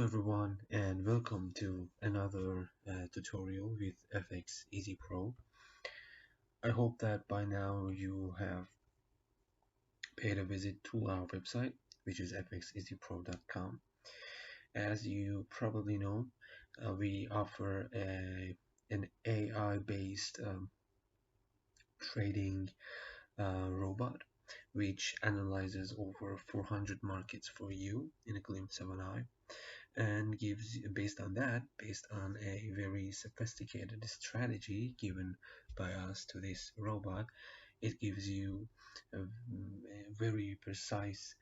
everyone, and welcome to another tutorial with FX Easy Pro. I hope that by now you have paid a visit to our website, which is fxeasypro.com. As you probably know, we offer an AI-based trading robot which analyzes over 400 markets for you in a glimpse of an eye, and gives, based on a very sophisticated strategy given by us to this robot, it gives you a very precise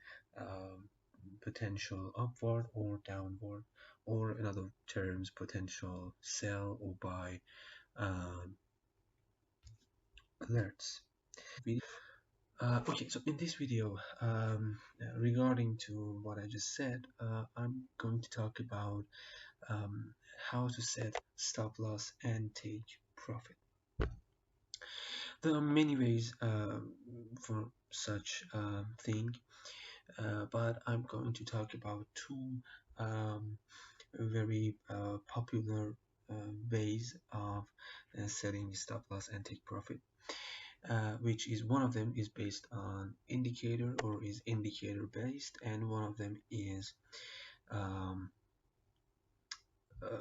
potential upward or downward, or in other terms potential sell or buy um, alerts. Okay, so in this video, regarding to what I just said, I'm going to talk about um, how to set stop loss and take profit. There are many ways for such thing, but I'm going to talk about two very popular ways of setting stop loss and take profit. Which is, one of them is based on indicator or is indicator based, and one of them is um,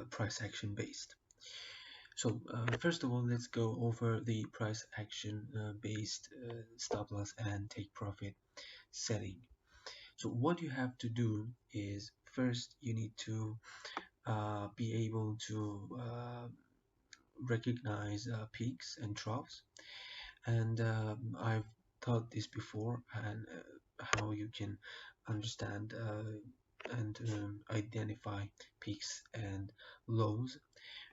price action based. So first of all, let's go over the price action based stop loss and take profit setting. So what you have to do is, first you need to be able to recognize peaks and troughs, and I've taught this before, and how you can understand and identify peaks and lows.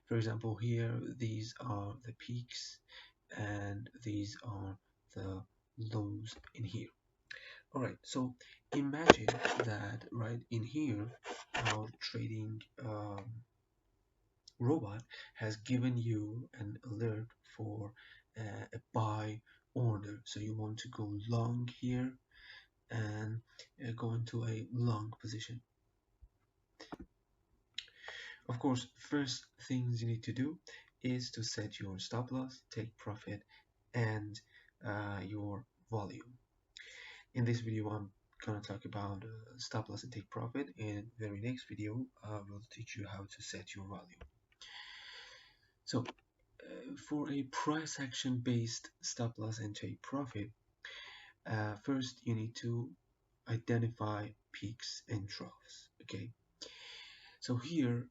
For example, here these are the peaks and these are the lows in here. Alright, so imagine that right in here our trading robot has given you an alert for a buy order. So you want to go long here and go into a long position. Of course, first things you need to do is to set your stop loss, take profit, and your volume. In this video, I'm gonna talk about stop loss and take profit. In the very next video, I will teach you how to set your volume. So, for a price action based stop loss and take profit, first you need to identify peaks and troughs. Okay, so here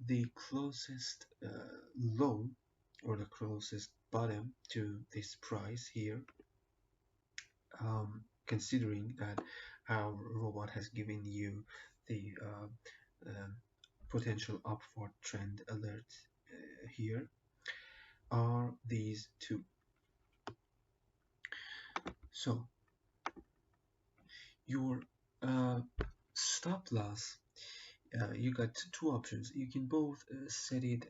the closest low or the closest bottom to this price here, considering that our robot has given you the potential upward trend alert here, are these two. So your stop loss, you got two options. You can both set it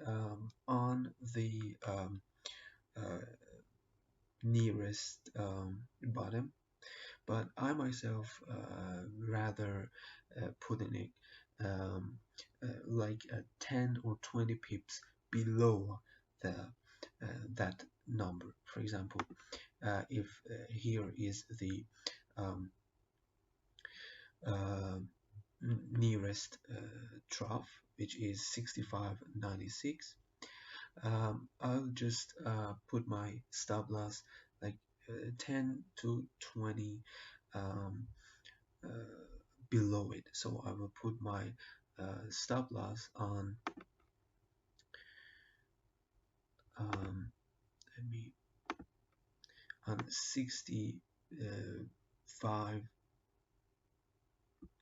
on the nearest bottom, but I myself rather putting it like 10 or 20 pips below the that number. For example, if here is the uh, nearest trough, which is 65.96, I'll just put my stop loss like 10 to 20 um, uh, below it. So I will put my stop loss on let me on 65,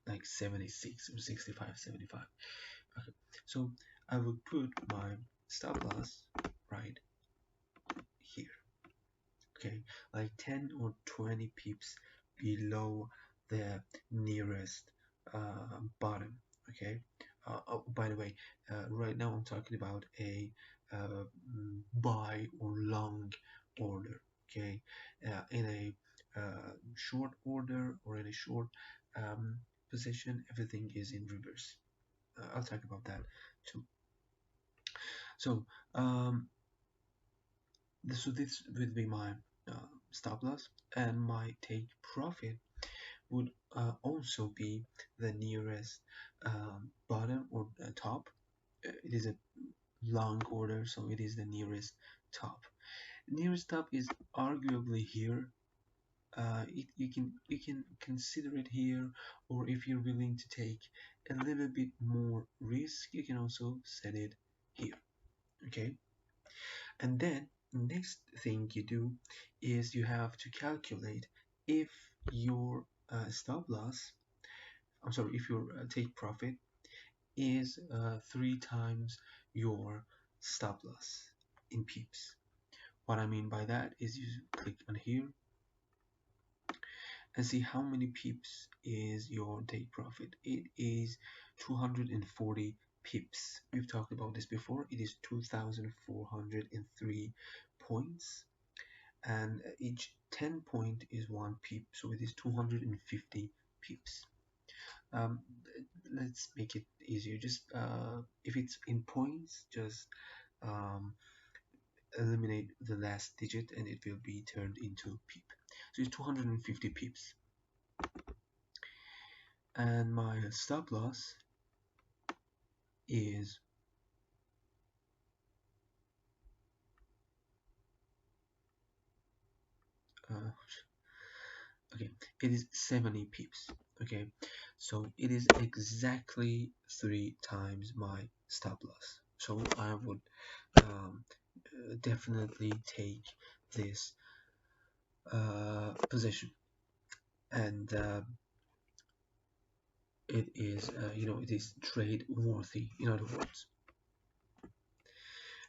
like 76 or 65.75. Okay, so I will put my stop loss right here. Okay, like 10 or 20 pips below the nearest bottom. Okay, oh, by the way, right now I'm talking about a buy or long order. Okay, in a short order or in a short position, everything is in reverse. I'll talk about that too. So this would be my stop loss, and my take profit would also be the nearest bottom or top. It is a long order, so it is the nearest top. Nearest top is arguably here. You can consider it here, or if you're willing to take a little bit more risk, you can also set it here. Okay, and then next thing you do is you have to calculate if your stop loss, I'm sorry, if your take profit is 3 times your stop loss in pips. What I mean by that is you click on here and see how many pips is your take profit. It is 240 pips. We've talked about this before. It is 2,403 points, and each 10 point is 1 pip, so it is 250 pips. um, let's make it easier. Just if it's in points, just um, eliminate the last digit and it will be turned into pip. So it's 250 pips, and my stop loss is okay, it is 70 pips. Okay, so it is exactly 3 times my stop loss, so I would definitely take this position. And it is it is trade worthy, in other words.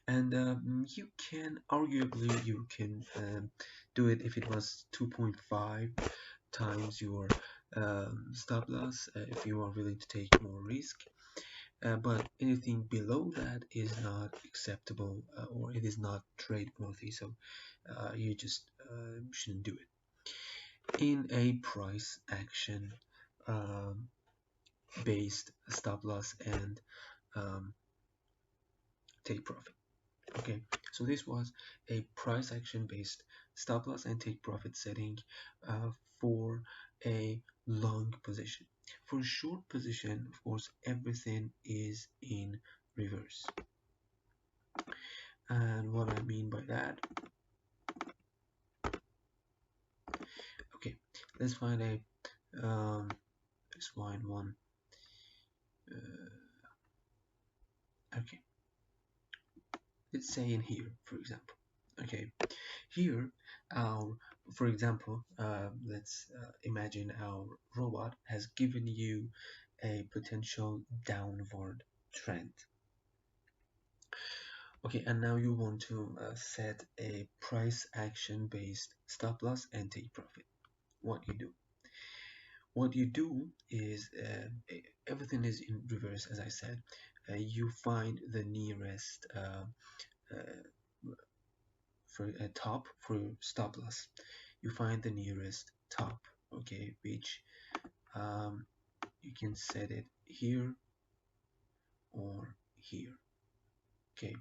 And you can arguably you can do it if it was 2.5 times your stop loss, if you are willing to take more risk. But anything below that is not acceptable, or it is not trade worthy, so you just shouldn't do it. In a price action based stop loss and take profit. Okay, so this was a price action based stop loss and take profit setting for a long position. For a short position, of course, everything is in reverse. And what I mean by that, okay, let's find a let's find one. Okay, let's say in here, for example. Okay, here our, for example, let's imagine our robot has given you a potential downward trend. Okay, and now you want to set a price action based stop loss and take profit. What you do is everything is in reverse, as I said. You find the nearest for a top for stop loss. You find the nearest top, okay, which you can set it here or here. Okay,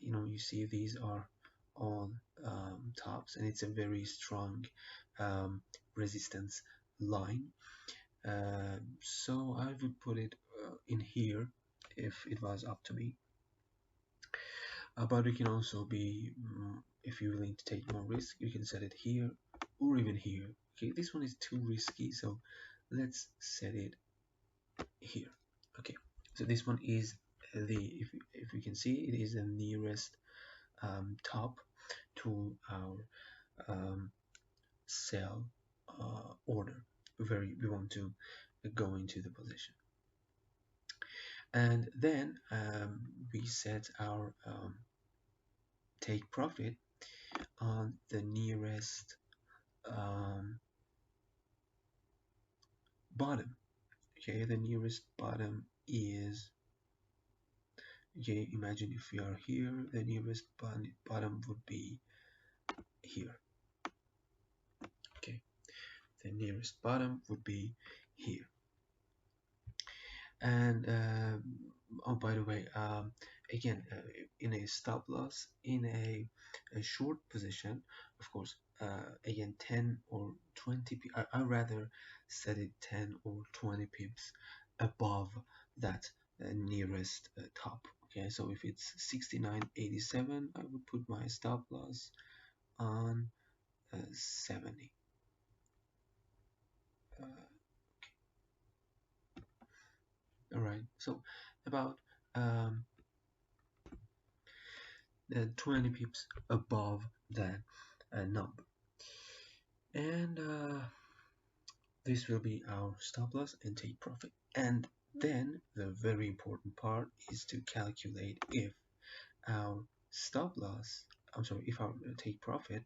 you see these are all tops, and it's a very strong resistance line. So I would put it in here if it was up to me. But it can also be, if you're willing to take more risk, you can set it here or even here. Okay, this one is too risky, so let's set it here. Okay, so this one is if you can see, it is the nearest top to our sell order where we want to go into the position. And then we set our take profit on the nearest bottom. Okay, the nearest bottom is, okay, imagine if we are here, the nearest bottom would be here. Okay, the nearest bottom would be here. And oh, by the way, again, in a stop loss in a short position, of course, again, 10 or 20 I rather set it 10 or 20 pips above that nearest top. Okay, so if it's 69.87, I would put my stop loss on 70. Uh, all right, so about um, 20 pips above that number, and this will be our stop loss and take profit. And then the very important part is to calculate if our stop loss, I'm sorry, if our take profit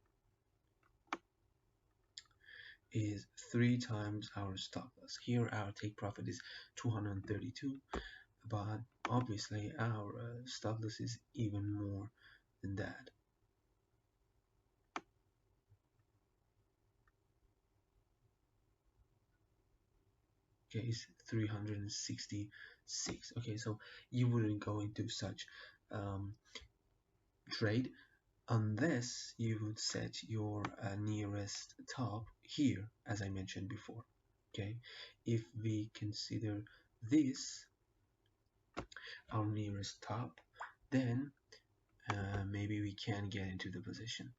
is 3 times our stop loss. Here our take profit is 232, but obviously our stop loss is even more than that. Okay, it's 366. Okay, so you wouldn't go into such trade unless you would set your nearest top here, as I mentioned before. Okay, if we consider this our nearest top, then maybe we can get into the position.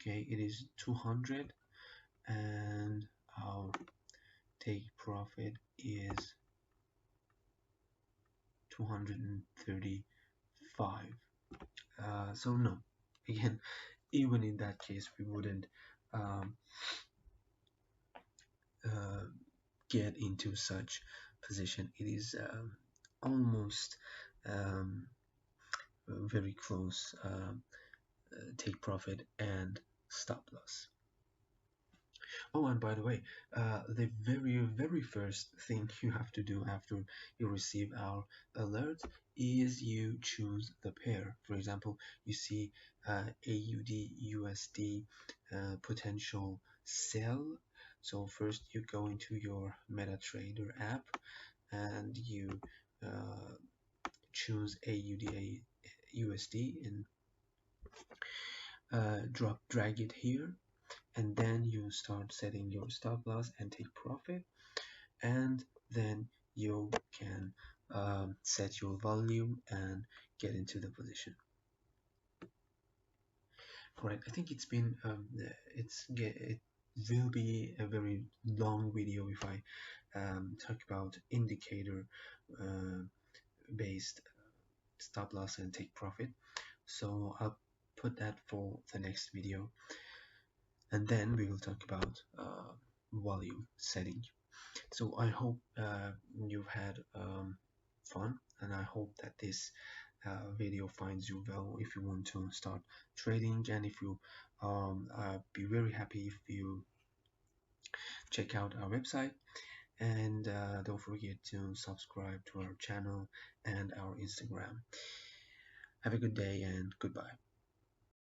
Okay, it is 200, and our take profit is 235. So no, again, even in that case, we wouldn't um, uh, get into such position. It is almost um, very close take profit and stop loss. Oh, and by the way, the very first thing you have to do after you receive our alert is you choose the pair. For example, you see AUD USD potential sell. So first you go into your MetaTrader app and you uh, choose AUD USD and drag it here, and then you start setting your stop loss and take profit, and then you can set your volume and get into the position. Alright, I think it will be a very long video if I talk about indicator based stop loss and take profit, so I'll put that for the next video, and then we will talk about volume setting. So I hope you've had fun, and I hope that this video finds you well if you want to start trading, and if you be very happy if you check out our website, and don't forget to subscribe to our channel and our Instagram. Have a good day and goodbye.